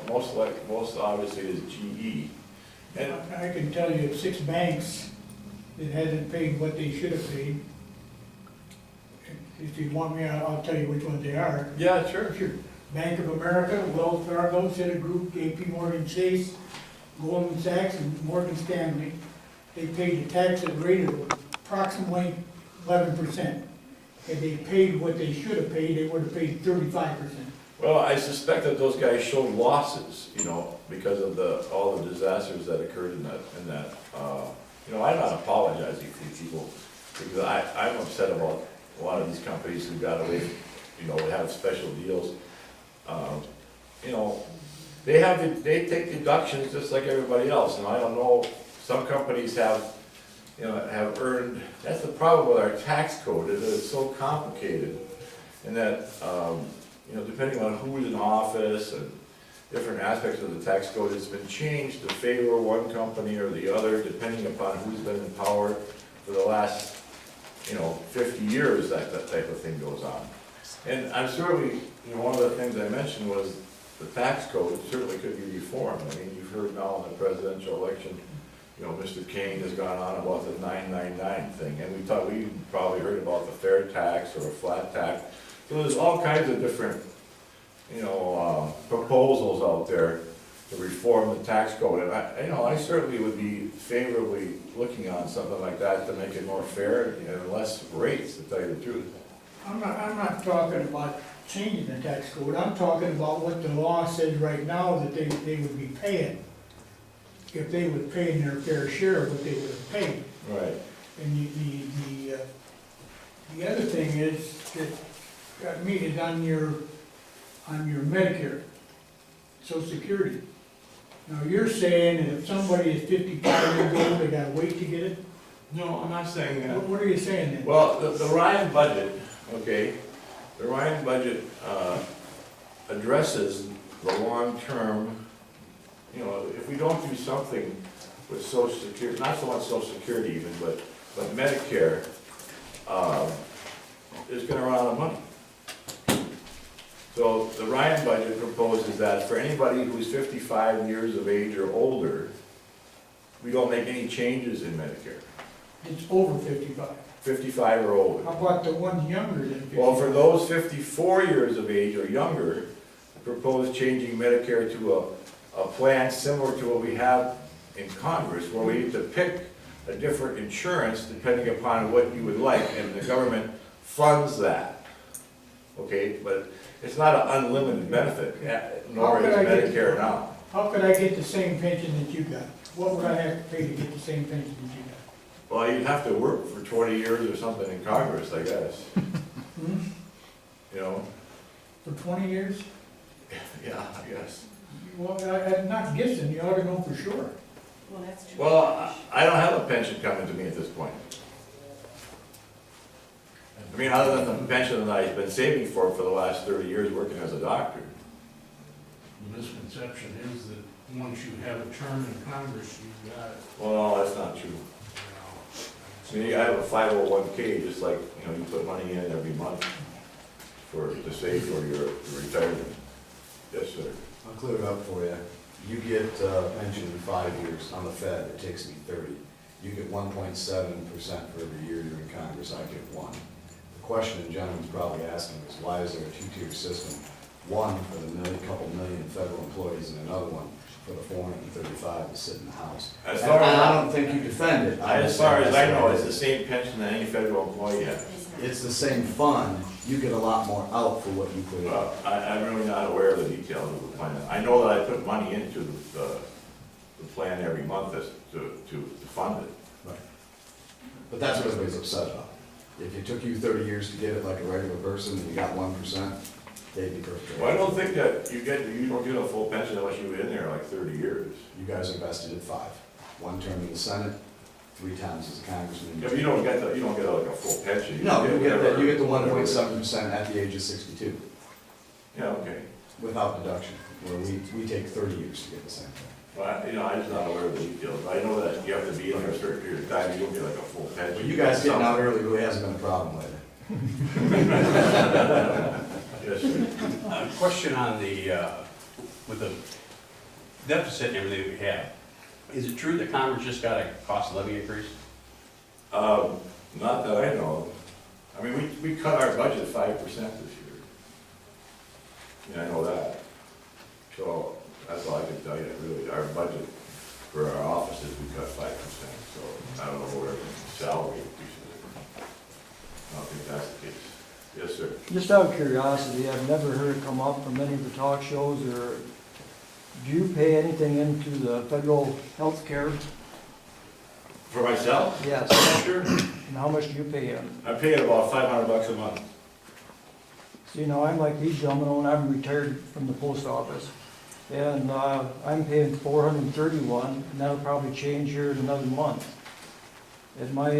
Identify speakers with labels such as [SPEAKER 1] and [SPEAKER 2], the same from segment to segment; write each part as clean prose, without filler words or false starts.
[SPEAKER 1] most obviously is GE. And
[SPEAKER 2] I can tell you of 6 banks that hasn't paid what they should have paid. If you want me, I'll tell you which ones they are.
[SPEAKER 1] yeah, sure.
[SPEAKER 2] Sure. Bank of America, Wells Fargo, Citigroup, JP Morgan Chase, Goldman Sachs, and Morgan Stanley. They paid the tax at a rate of approximately 11%. Had they paid what they should have paid, they would have paid 35%.
[SPEAKER 1] Well, I suspect that those guys showed losses, because of all the disasters that occurred in that. I'm not apologizing to these people, because I'm upset about a lot of these companies who got away, have special deals. They take deductions just like everybody else, and I don't know, some companies have earned, that's the problem with our tax code, is that it's so complicated, and that, depending on who's in office and different aspects of the tax code, it's been changed to favor one company or the other, depending upon who's been in power for the last, 50 years, that type of thing goes on. And I'm certainly, one of the things I mentioned was the tax code certainly could be reformed. I mean, you've heard now in the presidential election, Mr. Kane has gone on about the 999 thing, and we probably heard about the fair tax or a flat tax. So there's all kinds of different, proposals out there to reform the tax code, and I certainly would be favorably looking on something like that to make it more fair and less rates, to tell you the truth.
[SPEAKER 2] I'm not talking about changing the tax code, I'm talking about what the law says right now that they would be paying. If they would pay in their fair share of what they would have paid.
[SPEAKER 1] Right.
[SPEAKER 2] And the other thing is, that got me is on your Medicare, Social Security. Now, you're saying that if somebody is 55 years old, they gotta wait to get it?
[SPEAKER 1] No, I'm not saying that.
[SPEAKER 2] What are you saying then?
[SPEAKER 1] Well, the Ryan budget, okay, the Ryan budget addresses the long-term, if we don't do something with Social Security, not so much Social Security even, but Medicare, is gonna run out of money. So the Ryan budget proposes that for anybody who's 55 years of age or older, we don't make any changes in Medicare.
[SPEAKER 2] It's over 55.
[SPEAKER 1] 55 or older.
[SPEAKER 2] How about the ones younger than 55?
[SPEAKER 1] Well, for those 54 years of age or younger, propose changing Medicare to a plan similar to what we have in Congress, where we need to pick a different insurance depending upon what you would like, and the government funds that. Okay, but it's not an unlimited benefit, nor is Medicare now.
[SPEAKER 2] How could I get the same pension that you got? What would I have to pay to get the same pension that you got?
[SPEAKER 1] Well, you'd have to work for 20 years or something in Congress, I guess.
[SPEAKER 2] For 20 years?
[SPEAKER 1] Yeah, I guess.
[SPEAKER 2] Well, I'm not guessing, you ought to know for sure.
[SPEAKER 3] Well, that's true.
[SPEAKER 1] Well, I don't have a pension coming to me at this point. I mean, other than the pension that I've been saving for the last 30 years working as a doctor.
[SPEAKER 4] The misconception is that once you have a term in Congress, you've got it.
[SPEAKER 1] Well, no, that's not true. I mean, I have a 501k, just like, you put money in every month to save for your retirement. Yes, sir.
[SPEAKER 5] I'll clear it up for you. You get pension in 5 years. On the Fed, it takes me 30. You get 1.7% for every year you're in Congress. I get 1. The question the gentleman's probably asking is, why is there a two-tier system? One for the couple million federal employees, and another one for the 435 that sit in the House.
[SPEAKER 1] As
[SPEAKER 5] And
[SPEAKER 1] far as
[SPEAKER 5] I don't think you defend it.
[SPEAKER 1] As far as I know, it's the same pension that any federal employee has.
[SPEAKER 5] It's the same fund. You get a lot more out for what you put in.
[SPEAKER 1] I'm really not aware of the details of the plan. I know that I put money into the plan every month to fund it.
[SPEAKER 5] Right. But that's what everybody's upset about. If it took you 30 years to get it like a regular person and you got 1%, they'd be perfect.
[SPEAKER 1] Well, I don't think that you don't get a full pension unless you've been there like 30 years.
[SPEAKER 5] You guys invested at 5. 1 term in the Senate, 3 times as a congressman.
[SPEAKER 1] If you don't get like a full pension.
[SPEAKER 5] No, you get the
[SPEAKER 1] whatever-
[SPEAKER 5] 1.7% at the age of 62,
[SPEAKER 1] Yeah, okay.
[SPEAKER 5] without deduction, where we take 30 years to get the same thing.
[SPEAKER 1] Well, I'm just not aware of the details. I know that you have to be in there a certain period of time, you don't get like a full pension.
[SPEAKER 5] But you guys getting out early really hasn't been a problem lately.
[SPEAKER 1] Yes, sir.
[SPEAKER 6] Question on with the
[SPEAKER 3] deficit and everything we have. Is it true that Congress just got a cost of living increase?
[SPEAKER 1] Not that I know of. I mean, we cut our budget 5% this year. Yeah, I know that. So that's all I can tell you, really. Our budget for our offices, we cut 5%, so I don't know where salary increases are. I don't think that's the case. Yes, sir.
[SPEAKER 6] Just out of curiosity, I've never heard it come up from any of the talk shows, or do you pay anything into the federal health care?
[SPEAKER 1] For myself?
[SPEAKER 6] Yes.
[SPEAKER 1] Sure.
[SPEAKER 6] And how much do you pay in?
[SPEAKER 1] I pay about $500 a month.
[SPEAKER 6] So, you know, I'm like these gentlemen, when I'm retired from the post office, and I'm paying $431, and that'll probably change here in another month. And my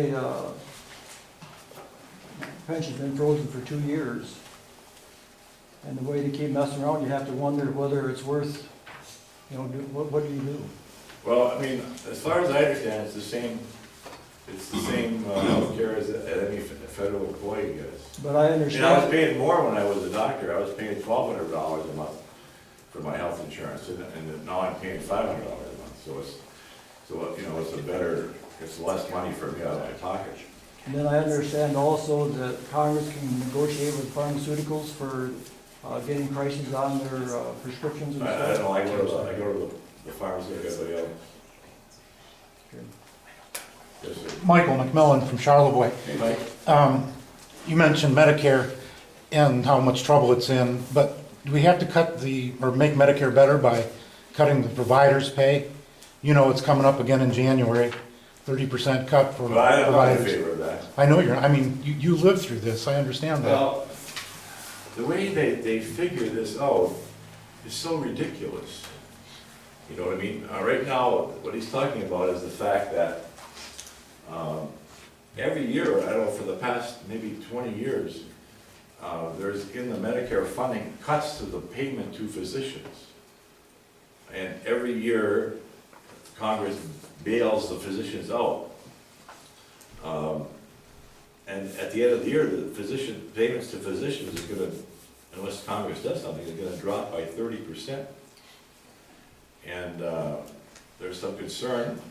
[SPEAKER 6] pension's been frozen for 2 years. And the way they keep messing around, you have to wonder whether it's worth, you know, what do you do?
[SPEAKER 1] Well, I mean, as far as I understand, it's the same healthcare as any federal employee gets.
[SPEAKER 6] But I
[SPEAKER 1] And I was
[SPEAKER 6] understand,
[SPEAKER 1] paying more when I was a doctor. I was paying $1,200 a month for my health insurance, and now I'm paying $500 a month. So you know, it's less money for me out of my pocket.
[SPEAKER 6] and then I understand also that Congress can negotiate with pharmaceuticals for getting prices on their prescriptions and
[SPEAKER 1] I
[SPEAKER 6] stuff.
[SPEAKER 1] don't know, I go to the pharmacy like everybody else. Yes, sir.
[SPEAKER 7] Michael McMillan from Charlevoix.
[SPEAKER 1] Hey, Mike.
[SPEAKER 7] You mentioned Medicare and how much trouble it's in, but do we have to make Medicare better by cutting the providers' pay? You know, it's coming up again in January, 30% cut for
[SPEAKER 1] But I'm not in
[SPEAKER 7] providers.
[SPEAKER 1] favor of that.
[SPEAKER 7] I know you lived through this, I understand that.
[SPEAKER 1] Well, the way they figure this out is so ridiculous. You know what I mean? Right now, what he's talking about is the fact that every year, I don't know, for the past maybe 20 years, there's in the Medicare funding cuts to the payment to physicians. And every year, Congress bails the physicians out. And at the end of the year, the payments to physicians are gonna, unless Congress does something, are gonna drop by 30%. And there's some concern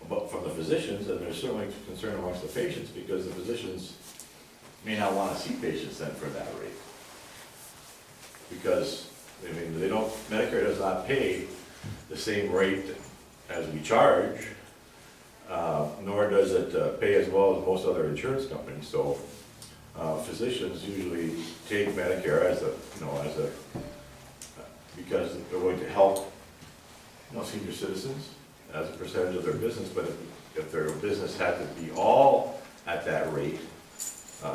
[SPEAKER 1] from the physicians, and there's certainly concern amongst the patients, because the physicians may not wanna see patients then for that rate. Because, I mean, Medicare does not pay the same rate as we charge, nor does it pay as well as most other insurance companies. So physicians usually take Medicare because they're going to help, senior citizens as a percentage of their business. But if their business had to be all at that rate,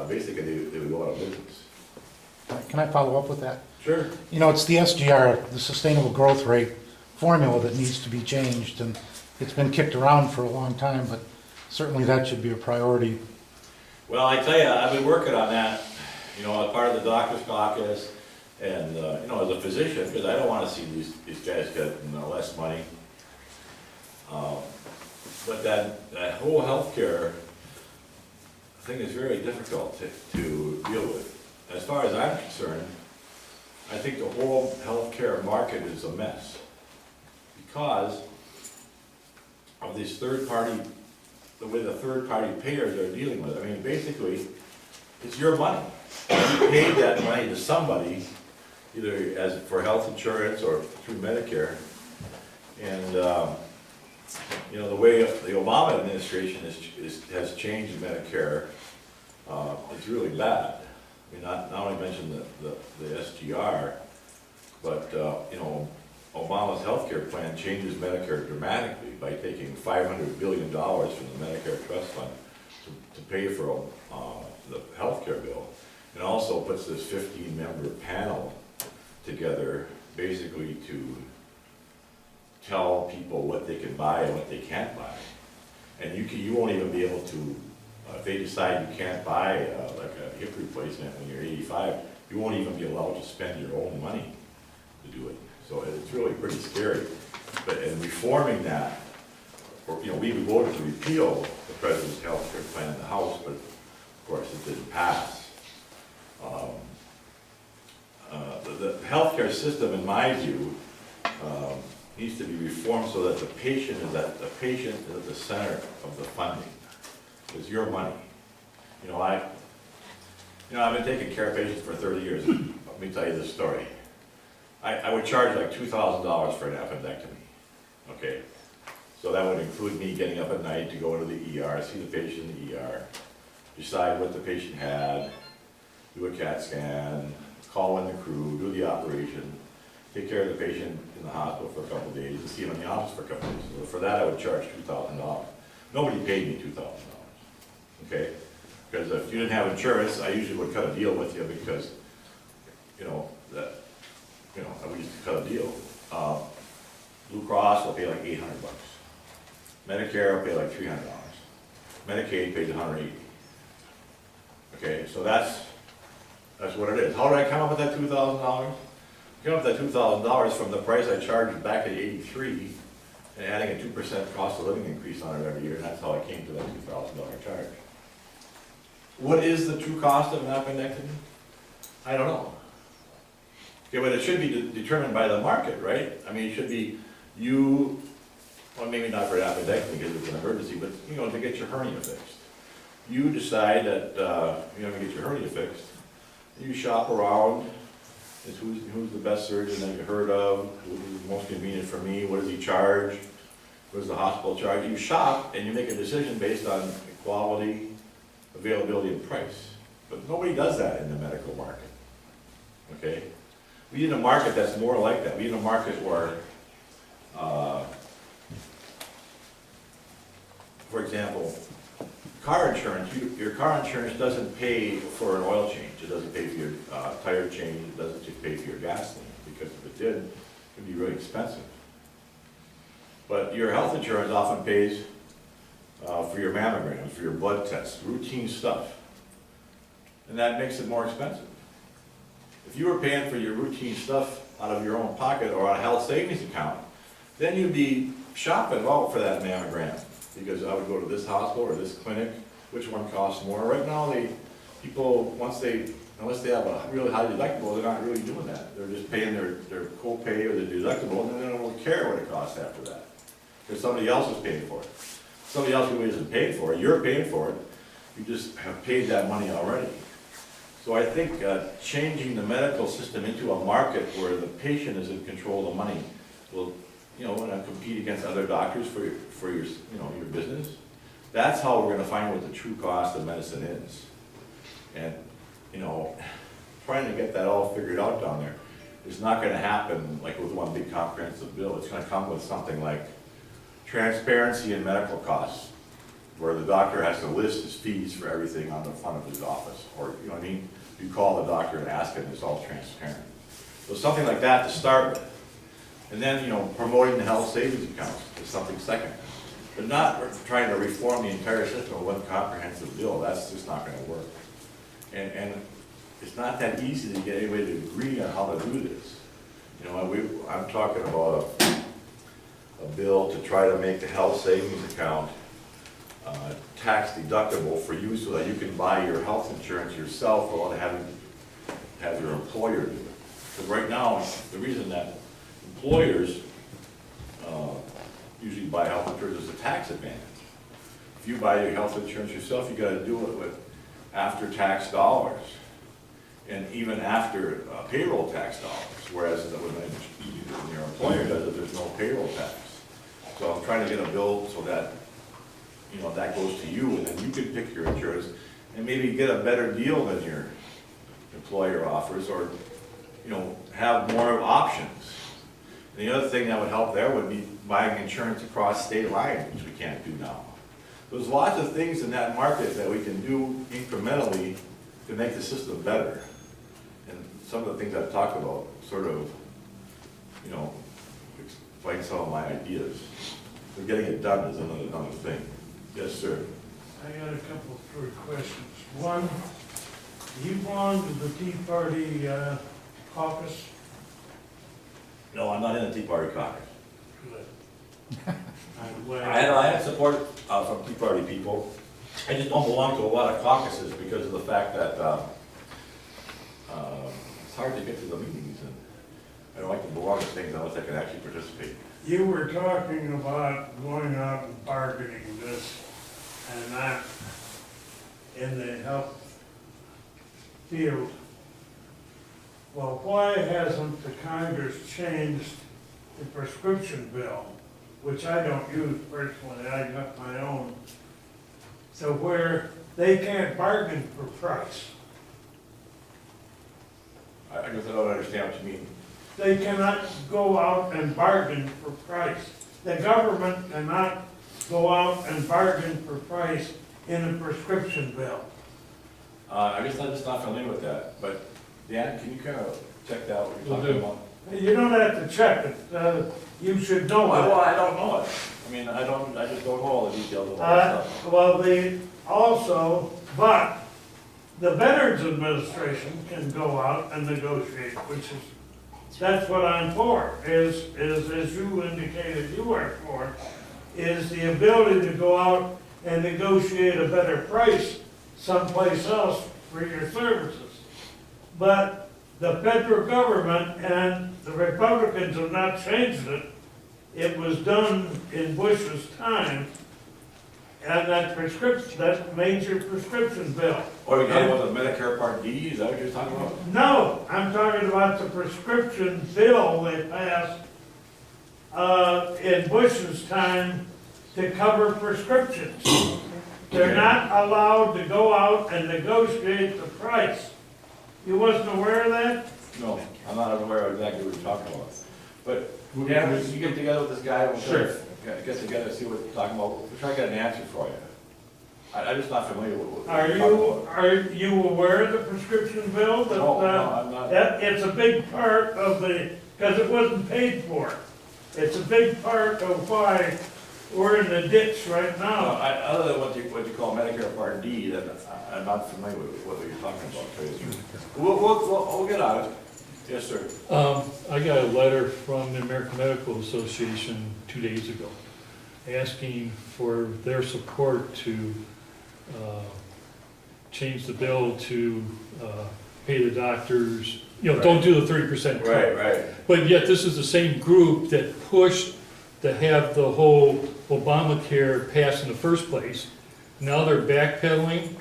[SPEAKER 1] basically they would go out of business.
[SPEAKER 7] Can I follow up with that?
[SPEAKER 1] Sure.
[SPEAKER 7] You know, it's the SGR, the Sustainable Growth Rate formula, that needs to be changed, and it's been kicked around for a long time, but certainly that should be a priority.
[SPEAKER 1] Well, I tell you, I've been working on that, as part of the doctor's caucus, and, as a physician, because I don't want to see these guys getting less money. But that whole healthcare thing is very difficult to deal with. As far as I'm concerned, I think the whole healthcare market is a mess because of this the way the third-party payers are dealing with it. I mean, basically, it's your money. You paid that money to somebody, either for health insurance or through Medicare. And, the way the Obama administration has changed Medicare, it's really bad. I mean, not only mention the SGR, but, Obama's healthcare plan changes Medicare dramatically by taking $500 billion from the Medicare Trust Fund to pay for the healthcare bill. And also puts this 15-member panel together basically to tell people what they can buy and what they can't buy. And you won't even be able to, if they decide you can't buy like a hip replacement when you're 85, you won't even be allowed to spend your own money to do it. So it's really pretty scary. But in reforming that, we voted to repeal the president's health care plan in the House, but of course it didn't pass. The healthcare system, in my view, needs to be reformed so that the patient is at the center of the funding. It's your money. I've been taking care of patients for 30 years. Let me tell you this story. I would charge like $2,000 for an appendectomy, okay? So that would include me getting up at night to go into the ER, see the patient in the ER, decide what the patient had, do a CAT scan, call in the crew, do the operation, take care of the patient in the hospital for a couple of days, and see him in the office for a couple of days. So for that, I would charge $2,000. Nobody paid me $2,000, okay? Because if you didn't have insurance, I usually would cut a deal with you because, we used to cut a deal. Blue Cross will pay like $800. Medicare will pay like $300. Medicaid pays $180. Okay, so that's what it is. How did I come up with that $2,000? I came up with that $2,000 from the price I charged back in '83 and adding a 2% cost of living increase on it every year, and that's how I came to that $2,000 charge. What is the true cost of an appendectomy? I don't know. Okay, but it should be determined by the market, right? I mean, it should be well, maybe not for an appendectomy because it's an emergency, but, to get your hernia fixed. You decide that, you're gonna get your hernia fixed. You shop around, who's the best surgeon that you heard of, who's most convenient for me, what does he charge, what does the hospital charge? You shop and you make a decision based on quality, availability, and price. But nobody does that in the medical market, okay? We need a market that's more like that. We need a market where, for example, car insurance, your car insurance doesn't pay for an oil change. It doesn't pay for your tire change. It doesn't just pay for your gasoline, because if it did, it would be really expensive. But your health insurance often pays for your mammograms, for your blood tests, routine stuff. And that makes it more expensive. If you were paying for your routine stuff out of your own pocket or on a health savings account, then you'd be shopping for that mammogram, because I would go to this hospital or this clinic, which one costs more. Right now, people, unless they have a really high deductible, they're not really doing that. They're just paying their copay or their deductible, and then they don't really care what it costs after that, because somebody else is paying for it. Somebody else who isn't paying for it, you're paying for it, you just have paid that money already. So I think changing the medical system into a market where the patient is in control of the money will, compete against other doctors for your business. That's how we're going to find what the true cost of medicine is. And, trying to get that all figured out down there is not going to happen like with one big comprehensive bill. It's going to come with something like transparency in medical costs, where the doctor has to list his fees for everything on the front of his office, or, you call the doctor and ask him, it's all transparent. So something like that to start with. And then, promoting the health savings accounts is something second. But not trying to reform the entire system with one comprehensive bill. That's just not gonna work. And it's not that easy to get anybody to agree on how to do this. I'm talking about a bill to try to make the health savings account tax deductible for you, so that you can buy your health insurance yourself without having to have your employer do it. Because right now, the reason that employers usually buy health insurance is a tax advantage. If you buy your health insurance yourself, you gotta do it with after-tax dollars, and even after payroll tax dollars, whereas when your employer does it, there's no payroll tax. So I'm trying to get a bill so that that goes to you, and then you can pick your insurance and maybe get a better deal than your employer offers, or have more options. And the other thing that would help there would be buying insurance across state lines, which we can't do now. There's lots of things in that market that we can do incrementally to make the system better. And some of the things I've talked about sort of, explain some of my ideas. So getting it done is another thing. Yes, sir.
[SPEAKER 4] I got a couple of short questions. One, do you belong to the Tea Party caucus?
[SPEAKER 1] No, I'm not in the Tea Party caucus.
[SPEAKER 4] Good. I'm glad.
[SPEAKER 1] I have support from Tea Party people. I just don't belong to a lot of caucuses because of the fact that it's hard to get to the meetings. And I don't like to belong to things unless I can actually participate.
[SPEAKER 4] You were talking about going out and bargaining this and that in the health field. Well, why hasn't the Congress changed the prescription bill, which I don't use personally, I got my own, so where they can't bargain for price?
[SPEAKER 1] I guess I don't understand what you mean.
[SPEAKER 4] They cannot go out and bargain for price. The government cannot go out and bargain for price in a prescription bill.
[SPEAKER 1] I guess I'm just not familiar with that, but Dan, can you kind of check that what you're
[SPEAKER 4] Will
[SPEAKER 1] talking
[SPEAKER 4] do.
[SPEAKER 1] about?
[SPEAKER 4] You don't have to check it, you should know
[SPEAKER 1] Well,
[SPEAKER 4] it.
[SPEAKER 1] I don't know it. I mean, I just don't know all the details of all that stuff.
[SPEAKER 4] Well, but the Veterans Administration can go out and negotiate, which is, that's what I'm for, is as you indicated you are for, is the ability to go out and negotiate a better price someplace else for your services. But the federal government and the Republicans have not changed it. It was done in Bush's time, and that major prescription bill.
[SPEAKER 1] Or you talking about the Medicare Part D, is that what you're talking about?
[SPEAKER 4] No, I'm talking about the prescription bill they passed in Bush's time to cover prescriptions. They're not allowed to go out and negotiate the price. You wasn't aware of that?
[SPEAKER 1] No, I'm not aware of exactly what you're talking about. But, Dan, you get together with this guy, we'll try to get together and see what you're talking about. We'll try to get an answer for you. I'm just not familiar with what you're talking about.
[SPEAKER 4] Are you aware of the prescription bill? That,
[SPEAKER 1] No, I'm not.
[SPEAKER 4] It's a big part of the, because it wasn't paid for. It's a big part of why we're in the ditch right
[SPEAKER 1] No,
[SPEAKER 4] now.
[SPEAKER 1] other than what you call Medicare Part D, then I'm not familiar with what you're talking about, to tell you the truth. We'll get on it. Yes, sir.
[SPEAKER 8] I got a letter from the American Medical Association 2 days ago, asking for their support to change the bill to pay the doctors, don't do the 30% cut.
[SPEAKER 1] Right.
[SPEAKER 8] But yet this is the same group that pushed to have the whole Obamacare pass in the first place. Now they're backpedaling.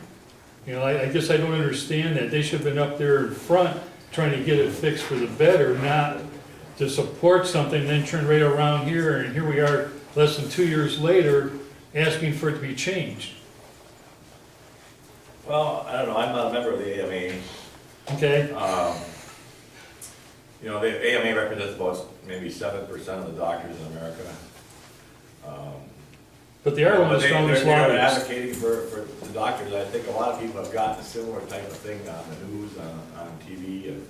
[SPEAKER 8] I guess I don't understand that. They should have been up there in front trying to get it fixed for the better, not to support something, then turn right around here, and here we are less than 2 years later, asking for it to be changed.
[SPEAKER 1] Well, I don't know, I'm not a member of the AMA.
[SPEAKER 8] Okay?
[SPEAKER 1] The AMA represents about maybe 7% of the doctors in America.
[SPEAKER 8] But they are one of the strongest
[SPEAKER 1] They're
[SPEAKER 8] lobbyists.
[SPEAKER 1] advocating for the doctors. I think a lot of people have gotten a similar type of thing on the news, on TV, and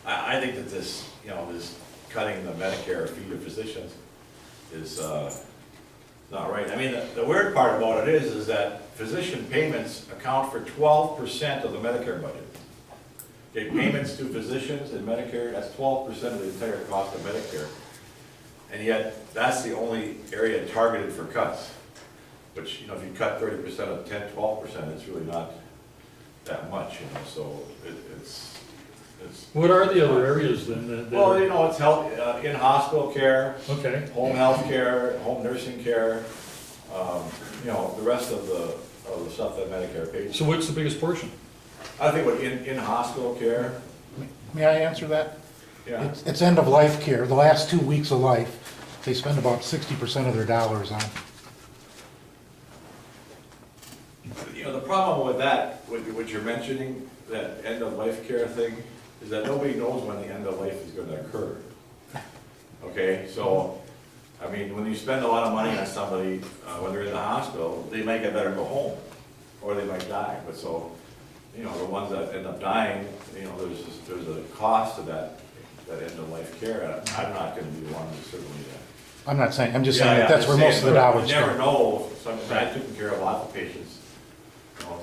[SPEAKER 1] I think that this cutting the Medicare fee to physicians is not right. I mean, the weird part about it is that physician payments account for 12% of the Medicare budget. Okay, payments to physicians in Medicare, that's 12% of the entire cost of Medicare. And yet, that's the only area targeted for cuts. Which, if you cut 30% of 10, 12%, it's really not that much, so it's.
[SPEAKER 8] What are the other areas then that?
[SPEAKER 1] Well, it's health, in-hospital care,
[SPEAKER 8] Okay.
[SPEAKER 1] home health care, home nursing care, the rest of the stuff that Medicare pays.
[SPEAKER 8] So what's the biggest portion?
[SPEAKER 1] I think what in-hospital care,
[SPEAKER 7] May I answer that?
[SPEAKER 1] yeah.
[SPEAKER 7] It's end-of-life care. The last 2 weeks of life, they spend about 60% of their dollars on.
[SPEAKER 1] The problem with that, with what you're mentioning, that end-of-life care thing, is that nobody knows when the end of life is gonna occur. Okay, so, I mean, when you spend a lot of money on somebody, when they're in the hospital, they might get better go home, or they might die, but so, the ones that end up dying, there's a cost to that end-of-life care, and I'm not gonna be the one to certainly,
[SPEAKER 7] I'm not saying, I'm just
[SPEAKER 1] Yeah,
[SPEAKER 7] saying that
[SPEAKER 1] yeah,
[SPEAKER 7] that's
[SPEAKER 1] I'm
[SPEAKER 7] where most of the
[SPEAKER 1] saying,
[SPEAKER 7] dollars
[SPEAKER 1] You never
[SPEAKER 7] go.
[SPEAKER 1] know, sometimes I've taken care of lots of patients,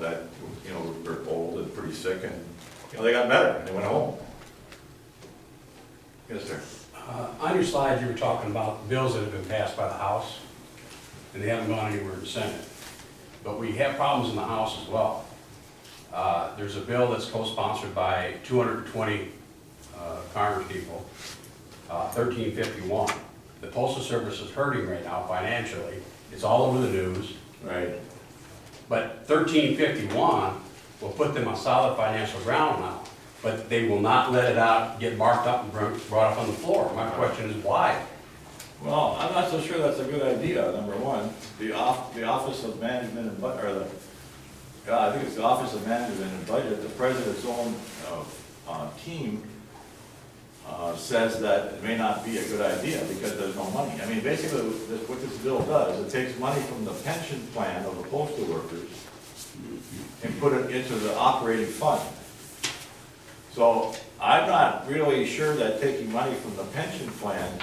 [SPEAKER 1] that, were old and pretty sick, and, they got better, and they went home. Yes, sir.
[SPEAKER 3] On your slide, you were talking about bills that have been passed by the House, and they haven't gone anywhere in the Senate. But we have problems in the House as well. There's a bill that's co-sponsored by 220 Congress people 1351. The Postal Service is hurting right now financially. It's all over the news.
[SPEAKER 1] Right.
[SPEAKER 3] But 1351 will put them on solid financial ground now. But they will not let it out, get marked up and brought up on the floor. My question is why?
[SPEAKER 1] Well, I'm not so sure that's a good idea, number one. The Office of Management and I think it's the Office of Management and Budget, the president's own team says that it may not be a good idea because there's no money. I mean, basically, what this bill does, it takes money from the pension plan of the postal workers and put it into the operating fund. So I'm not really sure that taking money from the pension plan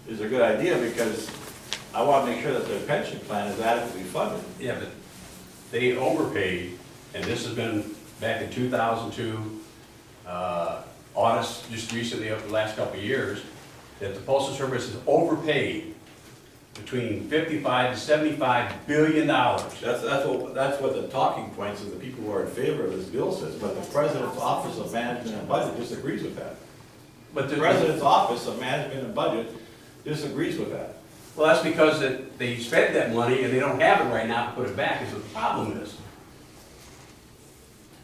[SPEAKER 1] is a good idea because I want to make sure that their pension plan is adequately funded.
[SPEAKER 3] Yeah, but they overpaid, and this has been back in 2002, audits just recently over the last couple of years, that the Postal Service has overpaid between 55 to 75 billion dollars.
[SPEAKER 1] That's what the talking points of the people who are in favor of this bill says, but the President's Office of Management and Budget disagrees with that.
[SPEAKER 3] But
[SPEAKER 1] The President's Office of Management and Budget disagrees with that.
[SPEAKER 3] well, that's because they spent that money and they don't have it right now to put it back, is what the problem is.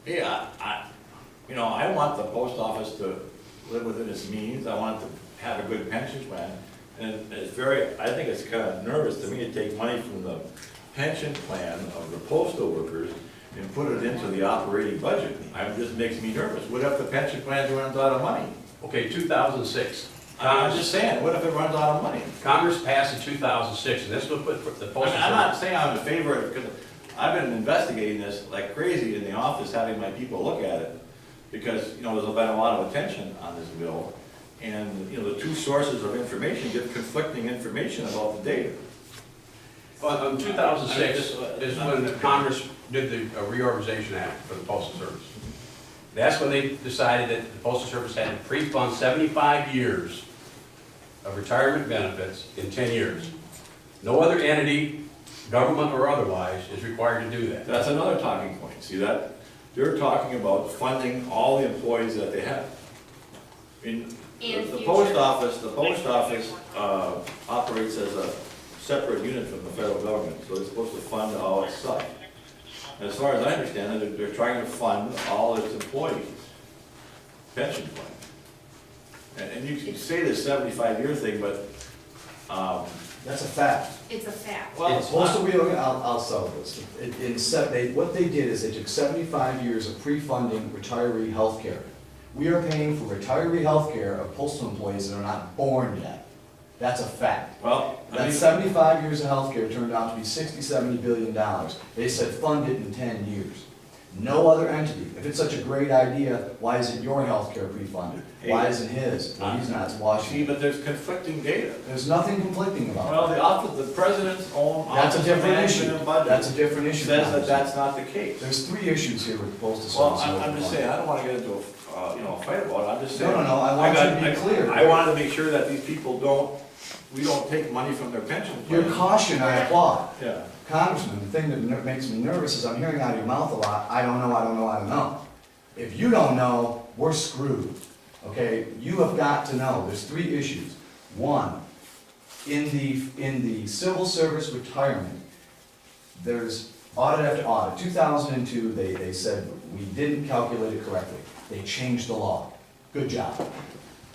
[SPEAKER 1] Yeah, I want the post office to live within its means, I want it to have a good pension plan. And I think it's kind of nervous to me to take money from the pension plan of the postal workers and put it into the operating budget. It just makes me nervous. What if the pension plan runs out of money?
[SPEAKER 3] Okay, 2006.
[SPEAKER 1] I'm just saying, what if it runs out of money?
[SPEAKER 3] Congress passed in 2006, and this will put the Postal Service.
[SPEAKER 1] I'm not saying I'm in favor of it, because I've been investigating this like crazy in the office, having my people look at it, because, there's been a lot of attention on this bill, and, the two sources of information give conflicting information about the data.
[SPEAKER 3] Well, in 2006 is when the Congress did the Reorganization Act for the Postal Service. That's when they decided that the Postal Service had to pre-fund 75 years of retirement benefits in 10 years. No other entity, government or otherwise, is required to do that.
[SPEAKER 1] That's another talking point, see that? They're talking about funding all the employees that they have. The post office operates as a separate unit from the federal government, so it's supposed to fund all its stuff. And as far as I understand it, they're trying to fund all its employees' pension plan. And you can say this 75-year thing, but,
[SPEAKER 5] That's a fact.
[SPEAKER 9] It's a fact.
[SPEAKER 1] well,
[SPEAKER 5] It's supposed to be, I'll sell this. What they did is they took 75 years of pre-funding retiree health care. We are paying for retiree health care of postal employees that are not born yet. That's a fact.
[SPEAKER 1] well,
[SPEAKER 5] That 75 years of health care turned out to be $60–70 billion. They said fund it in 10 years. No other entity. If it's such a great idea, why isn't your health care pre-funded? Why isn't his? Well, he's not, it's
[SPEAKER 1] see,
[SPEAKER 5] Washington.
[SPEAKER 1] but there's conflicting data.
[SPEAKER 5] There's nothing conflicting about it.
[SPEAKER 1] Well, the president's own
[SPEAKER 5] That's a
[SPEAKER 1] Office of
[SPEAKER 5] different
[SPEAKER 1] Management
[SPEAKER 5] issue.
[SPEAKER 1] and Budget
[SPEAKER 5] That's a different issue.
[SPEAKER 1] says that that's not the case.
[SPEAKER 5] There's 3 issues here with the postal service.
[SPEAKER 1] Well, I'm just saying, I don't wanna get into a fight about it, I'm just saying.
[SPEAKER 5] No, I want you to be clear.
[SPEAKER 1] I wanted to make sure that these people we don't take money from their pension
[SPEAKER 5] Your
[SPEAKER 1] plan.
[SPEAKER 5] caution, I applaud.
[SPEAKER 1] Yeah,
[SPEAKER 5] Congressman, the thing that makes me nervous is I'm hearing out of your mouth a lot, I don't know. If you don't know, we're screwed, okay? You have got to know, there's 3 issues. One, in the civil service retirement, there's audit after audit. 2002, they said we didn't calculate it correctly. They changed the law. Good job.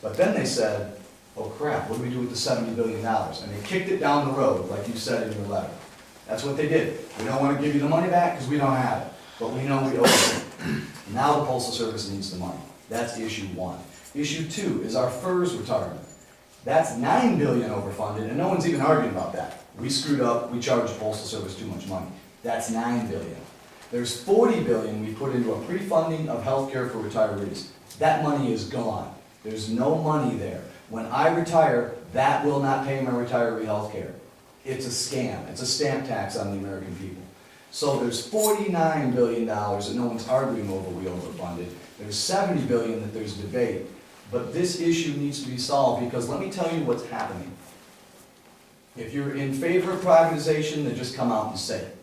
[SPEAKER 5] But then they said, oh crap, what do we do with the $70 billion? And they kicked it down the road, like you said in your letter. That's what they did. We don't want to give you the money back because we don't have it, but we know we owe it. Now the Postal Service needs the money. That's issue 1. Issue 2 is our FERS retirement. That's $9 billion overfunded, and no one's even arguing about that. We screwed up, we charged the Postal Service too much money. That's $9 billion. There's $40 billion we put into a pre-funding of healthcare for retirees. That money is gone. There's no money there. When I retire, that will not pay my retiree health care. It's a scam. It's a stamp tax on the American people. So there's $49 billion that no one's arguing over we overfunded. There's $70 billion that there's debate. But this issue needs to be solved because let me tell you what's happening. If you're in favor of privatization, then just come out and say it.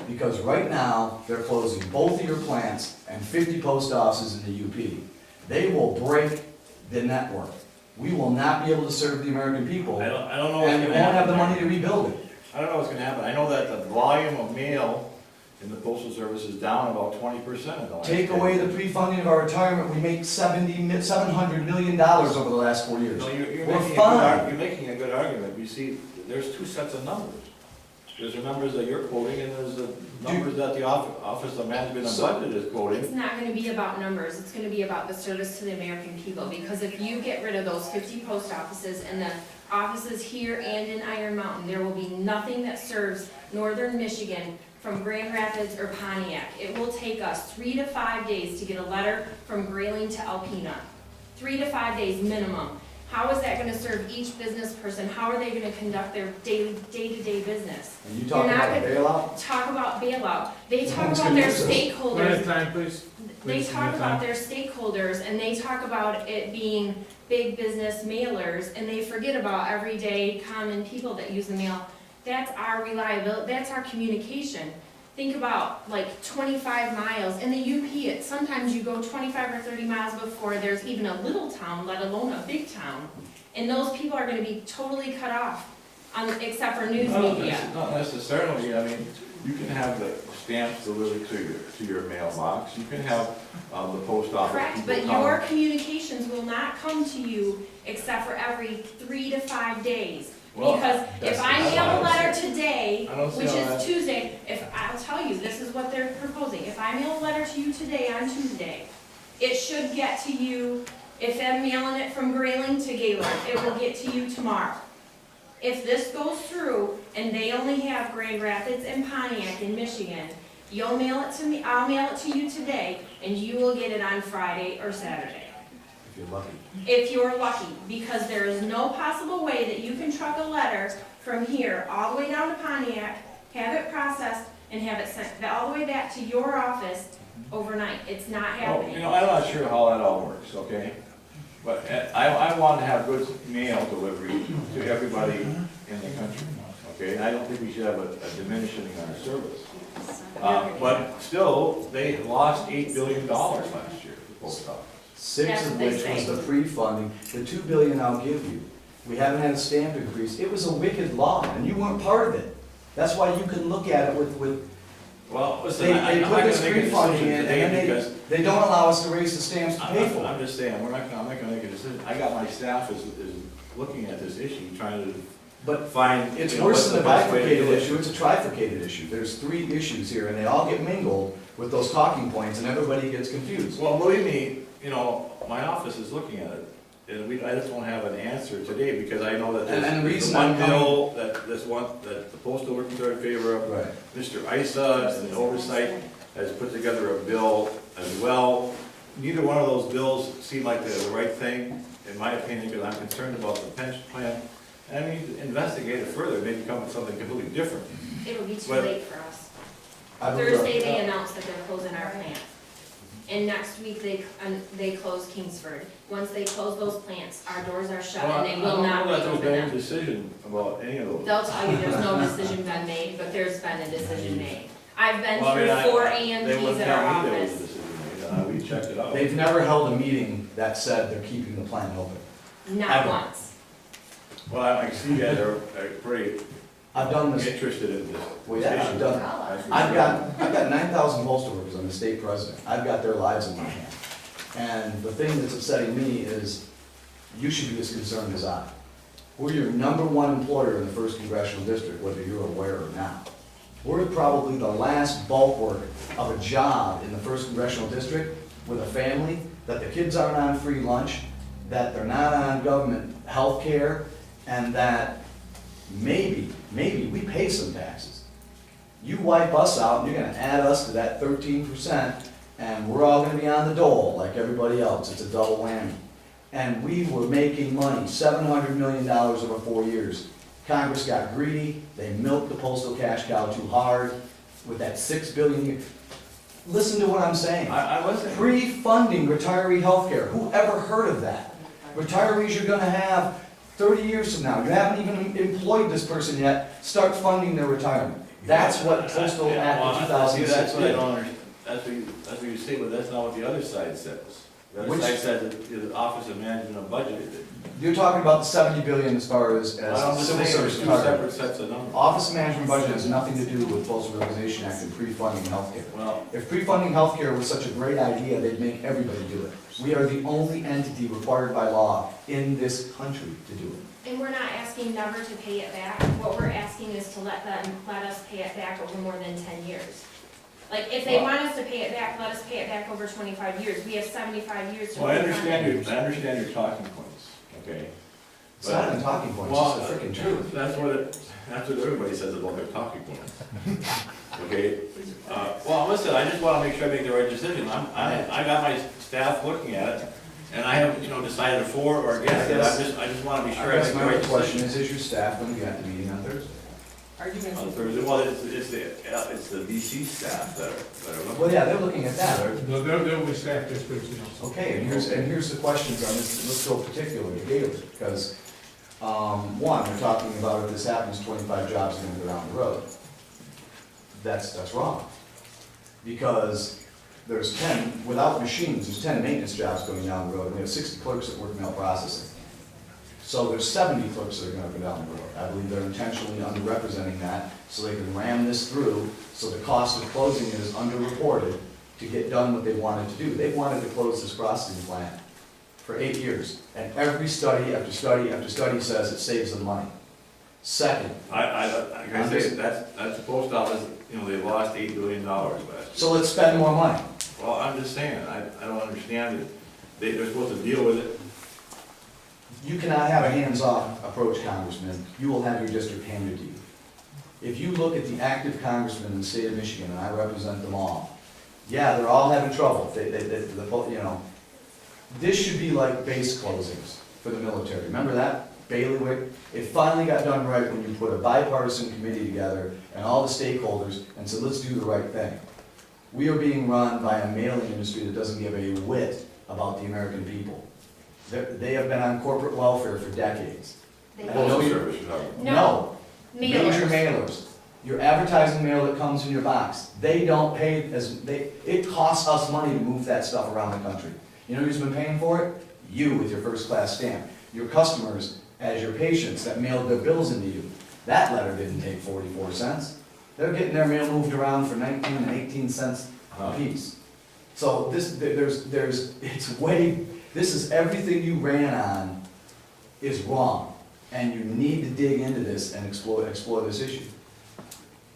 [SPEAKER 5] Because right now, they're closing both of your plants and 50 post offices in the UP. They will break the network. we will not be able to serve the American people,
[SPEAKER 1] I don't know
[SPEAKER 5] and
[SPEAKER 1] what's
[SPEAKER 5] we
[SPEAKER 1] gonna
[SPEAKER 5] won't have the
[SPEAKER 1] happen.
[SPEAKER 5] money to rebuild it.
[SPEAKER 1] I don't know what's gonna happen. I know that the volume of mail in the postal service is down about 20% in the last.
[SPEAKER 5] Take
[SPEAKER 1] 10
[SPEAKER 5] away
[SPEAKER 1] years.
[SPEAKER 5] the pre-funding of our retirement, we make $700 million over the last 4 years.
[SPEAKER 1] No, you're
[SPEAKER 5] We're
[SPEAKER 1] making
[SPEAKER 5] fine.
[SPEAKER 1] you're making a good argument. You see, there's two sets of numbers. There's the numbers that you're quoting, and there's the numbers that the Office of Management and Budget is
[SPEAKER 9] It's
[SPEAKER 1] quoting.
[SPEAKER 9] not gonna be about numbers, it's gonna be about the service to the American people, because if you get rid of those 50 post offices and the offices here and in Iron Mountain, there will be nothing that serves northern Michigan from Grand Rapids or Pontiac. It will take us 3 to 5 days to get a letter from Grayling to Alpena. 3 to 5 days minimum. How is that gonna serve each business person? How are they gonna conduct their day-to-day business?
[SPEAKER 5] And you talk
[SPEAKER 9] You're not
[SPEAKER 5] about a bailout?
[SPEAKER 9] Talk about bailout. They talk
[SPEAKER 5] Who's
[SPEAKER 9] about
[SPEAKER 5] gonna
[SPEAKER 9] their
[SPEAKER 5] use this?
[SPEAKER 9] stakeholders.
[SPEAKER 10] time, please.
[SPEAKER 9] They talk about their stakeholders, and they talk about it being big business mailers, and they forget about everyday common people that use the mail. That's our reliability, that's our communication. Think about like 25 miles, in the UP, sometimes you go 25 or 30 miles before there's even a little town, let alone a big town. And those people are gonna be totally cut off, except for news media.
[SPEAKER 1] Not necessarily. I mean, you can have the stamps delivered to your mailbox. You can have the post office.
[SPEAKER 9] Correct,
[SPEAKER 1] people
[SPEAKER 9] but
[SPEAKER 1] come.
[SPEAKER 9] your communications will not come to you except for every 3 to 5 days.
[SPEAKER 1] Well,
[SPEAKER 9] Because if I
[SPEAKER 1] that's-
[SPEAKER 9] mail a letter today,
[SPEAKER 1] I don't see
[SPEAKER 9] which
[SPEAKER 1] how
[SPEAKER 9] is
[SPEAKER 1] that-
[SPEAKER 9] Tuesday, if, I'll tell you, this is what they're proposing. If I mail a letter to you today on Tuesday, it should get to you, if I'm mailing it from Grayling to Gaylord, it will get to you tomorrow. If this goes through and they only have Grand Rapids and Pontiac in Michigan, you'll mail it to me, I'll mail it to you today, and you will get it on Friday or Saturday.
[SPEAKER 5] If you're lucky.
[SPEAKER 9] If you're lucky, because there is no possible way that you can truck a letter from here all the way down to Pontiac, have it processed, and have it sent all the way back to your office overnight. It's not
[SPEAKER 1] Well,
[SPEAKER 9] happening.
[SPEAKER 1] you know, I'm not sure how that all works, okay? But I want to have good mail delivery to everybody in the country, okay? And I don't think we should have a diminishing in our service. But still, they lost $8 billion last year, the post office.
[SPEAKER 5] 6
[SPEAKER 9] That's
[SPEAKER 5] of
[SPEAKER 9] what they
[SPEAKER 5] which was
[SPEAKER 9] say.
[SPEAKER 5] the pre-funding, the $2 billion I'll give you. We haven't had a stamp increase, it was a wicked law, and you weren't part of it. That's why you can look at it with,
[SPEAKER 1] Well, listen,
[SPEAKER 5] they
[SPEAKER 1] I'm not
[SPEAKER 5] put
[SPEAKER 1] gonna
[SPEAKER 5] this
[SPEAKER 1] make a
[SPEAKER 5] pre-funding
[SPEAKER 1] decision
[SPEAKER 5] in,
[SPEAKER 1] today
[SPEAKER 5] and
[SPEAKER 1] because
[SPEAKER 5] then they don't allow us to raise the stamps to pay for
[SPEAKER 1] I'm
[SPEAKER 5] it.
[SPEAKER 1] just saying, I'm not gonna make a decision. I got my staff is looking at this issue, trying to
[SPEAKER 5] But
[SPEAKER 1] find.
[SPEAKER 5] it's
[SPEAKER 1] you know,
[SPEAKER 5] worse
[SPEAKER 1] what's
[SPEAKER 5] than a
[SPEAKER 1] the best way to
[SPEAKER 5] bifurcated
[SPEAKER 1] do it.
[SPEAKER 5] issue, it's a trifurcated issue. There's 3 issues here, and they all get mingled with those talking points, and everybody gets confused.
[SPEAKER 1] Well, believe me, you know, my office is looking at it, and I just don't have an answer today, because I know that
[SPEAKER 5] And the
[SPEAKER 1] there's
[SPEAKER 5] reason
[SPEAKER 1] one
[SPEAKER 5] I'm coming-
[SPEAKER 1] bill, that the postal workers are in favor of.
[SPEAKER 5] Right.
[SPEAKER 1] Mr. Isa and the oversight has put together a bill as well. Neither one of those bills seem like they're the right thing, in my opinion, because I'm concerned about the pension plan. And I need to investigate it further, maybe come up with something completely different.
[SPEAKER 9] It'll be too
[SPEAKER 1] But-
[SPEAKER 9] late for us.
[SPEAKER 5] I would,
[SPEAKER 9] Thursday, they announced that they're closing our plant. And next week, they close Kingsford. Once they close those plants, our doors are shut, and they will not
[SPEAKER 1] I don't know that
[SPEAKER 9] reopen
[SPEAKER 1] there's been
[SPEAKER 9] them.
[SPEAKER 1] any decision about any of those.
[SPEAKER 9] They'll tell you there's no decision been made, but there's been a decision made. I've been
[SPEAKER 1] Well, I mean,
[SPEAKER 9] through 4
[SPEAKER 1] They
[SPEAKER 9] AMPs
[SPEAKER 1] wouldn't
[SPEAKER 9] at our
[SPEAKER 1] tell me there was a
[SPEAKER 9] office.
[SPEAKER 1] decision made, we checked it out.
[SPEAKER 5] they've never held a meeting that said they're keeping the plant open.
[SPEAKER 9] Not
[SPEAKER 5] Ever.
[SPEAKER 9] once.
[SPEAKER 1] Well, I see you guys are pretty
[SPEAKER 5] I've done this,
[SPEAKER 1] interested in this.
[SPEAKER 5] well, yeah, I've done,
[SPEAKER 1] That's for
[SPEAKER 5] I've
[SPEAKER 1] sure.
[SPEAKER 5] got 9,000 postal workers, I'm the state president, I've got their lives in my hand. And the thing that's upsetting me is, you should be as concerned as I. We're your #1 employer in the first congressional district, whether you're aware or not. We're probably the last bulwark of a job in the first congressional district with a family, that the kids aren't on free lunch, that they're not on government health care, and that maybe we pay some taxes. You wipe us out, and you're gonna add us to that 13%, and we're all gonna be on the dole like everybody else. It's a double whammy. And we were making money, $700 million over 4 years. Congress got greedy, they milked the postal cash cow too hard with that $6 billion. Listen to what I'm saying.
[SPEAKER 1] I wasn't.
[SPEAKER 5] Pre-funding retiree health care. Who ever heard of that? Retirees you're gonna have 30 years from now, you haven't even employed this person yet, start funding their retirement. That's what Postal
[SPEAKER 1] Yeah,
[SPEAKER 5] Act
[SPEAKER 1] well,
[SPEAKER 5] of
[SPEAKER 1] see,
[SPEAKER 5] 2006
[SPEAKER 1] that's what I
[SPEAKER 5] did.
[SPEAKER 1] don't understand. That's what you say, but that's not what the other side says. The other side said that the Office of Management and Budget.
[SPEAKER 5] You're talking about the 70 billion as far as
[SPEAKER 1] I don't
[SPEAKER 5] civil
[SPEAKER 1] understand,
[SPEAKER 5] service
[SPEAKER 1] there's two
[SPEAKER 5] target.
[SPEAKER 1] separate sets of numbers.
[SPEAKER 5] Office management budget has nothing to do with Postal Organization Act and pre-funding healthcare.
[SPEAKER 1] Well,
[SPEAKER 5] If pre-funding healthcare was such a great idea, they'd make everybody do it. We are the only entity required by law in this country to do it.
[SPEAKER 9] And we're not asking never to pay it back. What we're asking is to let us pay it back over more than 10 years. Like, if they want us to pay it back, let us pay it back over 25 years. We have 75 years to.
[SPEAKER 1] well, I
[SPEAKER 9] refund it.
[SPEAKER 1] understand your talking points, okay?
[SPEAKER 5] It's not a talking point,
[SPEAKER 1] Well,
[SPEAKER 5] it's just the freaking truth.
[SPEAKER 1] that's what everybody says about their talking points. Okay, well, listen, I just wanna make sure I make the right decision. I got my staff looking at it, and I haven't, decided for or against it. I just wanna be
[SPEAKER 5] I
[SPEAKER 1] sure I
[SPEAKER 5] guess
[SPEAKER 1] make the
[SPEAKER 5] my
[SPEAKER 1] right
[SPEAKER 5] other question
[SPEAKER 1] decision.
[SPEAKER 5] is your staff going to be at the meeting on Thursday?
[SPEAKER 1] On Thursday, well, it's the DC staff that are looking.
[SPEAKER 5] Well, yeah, they're looking at that.
[SPEAKER 10] No, they'll be staff districts,
[SPEAKER 5] Okay, and here's the questions on this, let's go particular to Gaylord, because, one, they're talking about if this happens, 25 jobs are gonna go down the road. That's wrong. Because there's 10, without machines, there's 10 maintenance jobs going down the road, and we have 60 clerks that work mail processing. So there's 70 clerks that are gonna go down the road. I believe they're intentionally underrepresenting that, so they can ram this through, so the cost of closing it is underreported to get done what they wanted to do. They wanted to close this processing plant for 8 years, and every study after study after study says it saves them money. Second,
[SPEAKER 1] Like I said, that's the post office, they lost $8 billion last year.
[SPEAKER 5] so let's spend more money.
[SPEAKER 1] Well, I'm just saying, I don't understand it. They're supposed to deal with it.
[SPEAKER 5] You cannot have a hands-off approach, Congressman. You will have your district handed to you. If you look at the active congressmen in the state of Michigan, and I represent them all, yeah, they're all having trouble. This should be like base closings for the military. Remember that? Bailiwick? It finally got done right when you put a bipartisan committee together and all the stakeholders and said, let's do the right thing. We are being run by a mailing industry that doesn't give a whit about the American people. They have been on corporate welfare for decades.
[SPEAKER 9] They-
[SPEAKER 5] I know you-
[SPEAKER 1] Service, you're talking about.
[SPEAKER 5] No, major
[SPEAKER 9] Mailers.
[SPEAKER 5] mailers. Your advertising mail that comes in your box, they don't pay it costs us money to move that stuff around the country. You know who's been paying for it? You with your first class stamp. Your customers as your patients that mailed their bills into you. That letter didn't take 44 cents. They're getting their mail moved around for 19 and 18 cents a piece. So this is everything you ran on is wrong. And you need to dig into this and explore this issue.